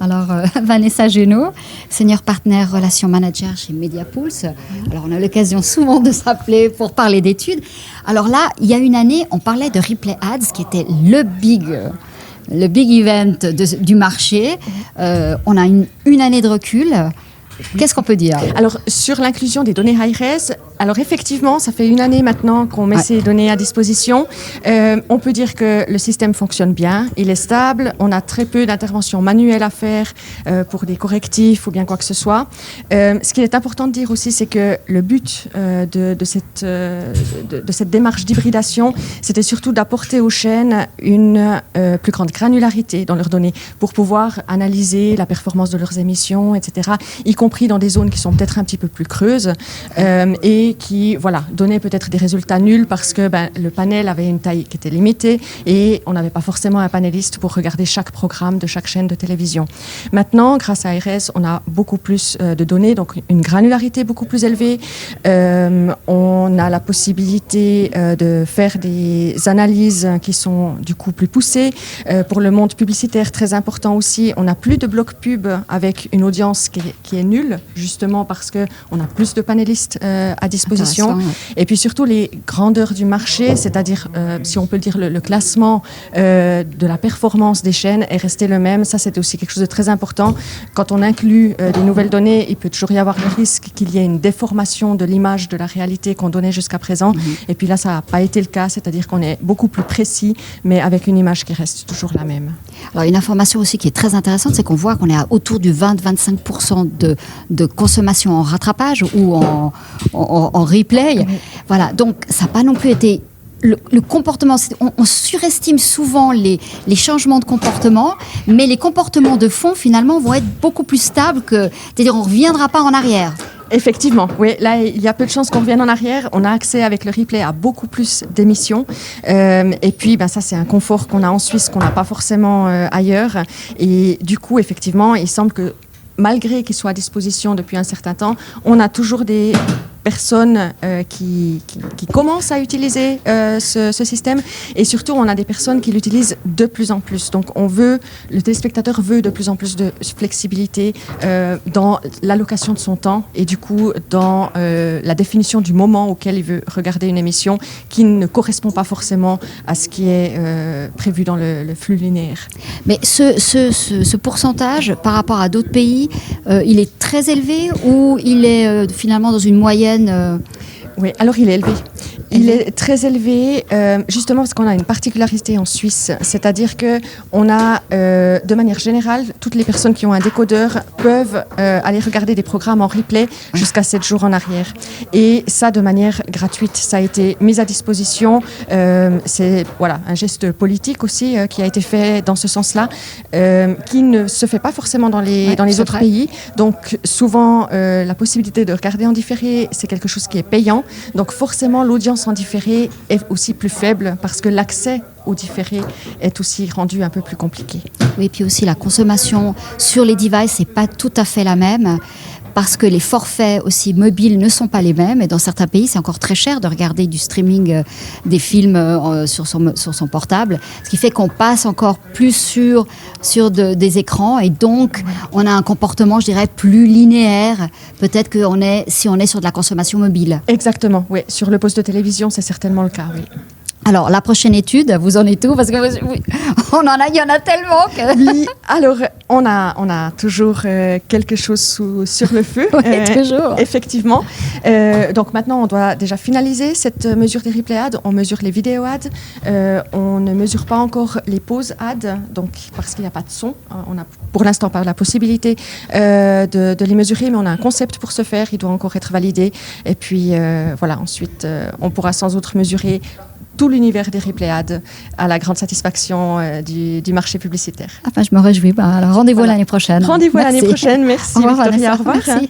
Alors, Vanessa Junot, senior partner relations manager chez Mediapulse. Alors, on a l'occasion souvent de s'appeler pour parler d'études. Alors là, il y a une année, on parlait de Replay Ads, qui était le big event du marché. On a une année de recul. Qu'est-ce qu'on peut dire? Alors, sur l'inclusion des données high-res, alors effectivement, ça fait une année maintenant qu'on met ces données à disposition. On peut dire que le système fonctionne bien, il est stable, on a très peu d'interventions manuelles à faire pour des correctifs ou bien quoi que ce soit. Ce qui est important de dire aussi, c'est que le but de cette démarche d'hybridation, c'était surtout d'apporter aux chaînes une plus grande granularité dans leurs données pour pouvoir analyser la performance de leurs émissions, etc., y compris dans des zones qui sont peut-être un petit peu plus creuses et qui donnaient peut-être des résultats nuls parce que le panel avait une taille qui était limitée et on n'avait pas forcément un panéliste pour regarder chaque programme de chaque chaîne de télévision. Maintenant, grâce à ARS, on a beaucoup plus de données, donc une granularité beaucoup plus élevée. On a la possibilité de faire des analyses qui sont du coup plus poussées. Pour le monde publicitaire, très important aussi, on n'a plus de blocs pub avec une audience qui est nulle, justement parce qu'on a plus de panélistes à disposition. Et puis surtout les grandeurs du marché, c'est-à-dire, si on peut le dire, le classement de la performance des chaînes est resté le même. Ça, c'était aussi quelque chose de très important. Quand on inclut des nouvelles données, il peut toujours y avoir le risque qu'il y ait une déformation de l'image de la réalité qu'on donnait jusqu'à présent. Et puis là, ça n'a pas été le cas, c'est-à-dire qu'on est beaucoup plus précis, mais avec une image qui reste toujours la même. Alors, une information aussi qui est très intéressante, c'est qu'on voit qu'on est autour du 20-25% de consommation en rattrapage ou en replay. Voilà, donc ça n'a pas non plus été... Le comportement, on surestime souvent les changements de comportement, mais les comportements de fond, finalement, vont être beaucoup plus stables c'est-à-dire on ne reviendra pas en arrière. Effectivement, oui. Là, il y a peu de chances qu'on revienne en arrière. On a accès avec le replay à beaucoup plus d'émissions. Et puis, ça, c'est un confort qu'on a en Suisse, qu'on n'a pas forcément ailleurs. Et du coup, effectivement, il semble que malgré qu'il soit à disposition depuis un certain temps, on a toujours des personnes qui commencent à utiliser ce système et surtout on a des personnes qui l'utilisent de plus en plus. Donc le téléspectateur veut de plus en plus de flexibilité dans l'allocation de son temps et du coup dans la définition du moment auquel il veut regarder une émission qui ne correspond pas forcément à ce qui est prévu dans le flux linéaire. Mais ce pourcentage par rapport à d'autres pays, il est très élevé ou il est finalement dans une moyenne? Oui, alors il est élevé. Il est très élevé, justement parce qu'on a une particularité en Suisse, c'est-à-dire qu'on a, de manière générale, toutes les personnes qui ont un décodeur peuvent aller regarder des programmes en replay jusqu'à 7 jours en arrière. Et ça, de manière gratuite, ça a été mis à disposition. C'est un geste politique aussi qui a été fait dans ce sens-là, qui ne se fait pas forcément dans les autres pays. Donc souvent, la possibilité de regarder en différé, c'est quelque chose qui est payant. Donc forcément, l'audience en différé est aussi plus faible parce que l'accès au différé est aussi rendu un peu plus compliqué. Oui, et puis aussi la consommation sur les devices n'est pas tout à fait la même parce que les forfaits aussi mobiles ne sont pas les mêmes et dans certains pays c'est encore très cher de regarder du streaming des films sur son portable, ce qui fait qu'on passe encore plus sur des écrans et donc on a un comportement, je dirais, plus linéaire peut-être si on est sur de la consommation mobile. Exactement, oui. Sur le poste de télévision c'est certainement le cas, oui. Alors, la prochaine étude, vous en êtes où? Parce que il y en a tellement que... Oui, alors, on a toujours quelque chose sur le feu. Oui, toujours. Effectivement. Donc maintenant, on doit déjà finaliser cette mesure des replay ads. On mesure les vidéo ads. On ne mesure pas encore les pauses ads, donc parce qu'il n'y a pas de son. On n'a pour l'instant pas la possibilité de les mesurer, mais on a un concept pour ce faire. Il doit encore être validé. Et puis, ensuite, on pourra sans doute mesurer tout l'univers des replay ads à la grande satisfaction du marché publicitaire. Enfin, je me réjouis. Alors, rendez-vous l'année prochaine. Rendez-vous l'année prochaine. Merci, au revoir, Victoria. Au revoir. Merci.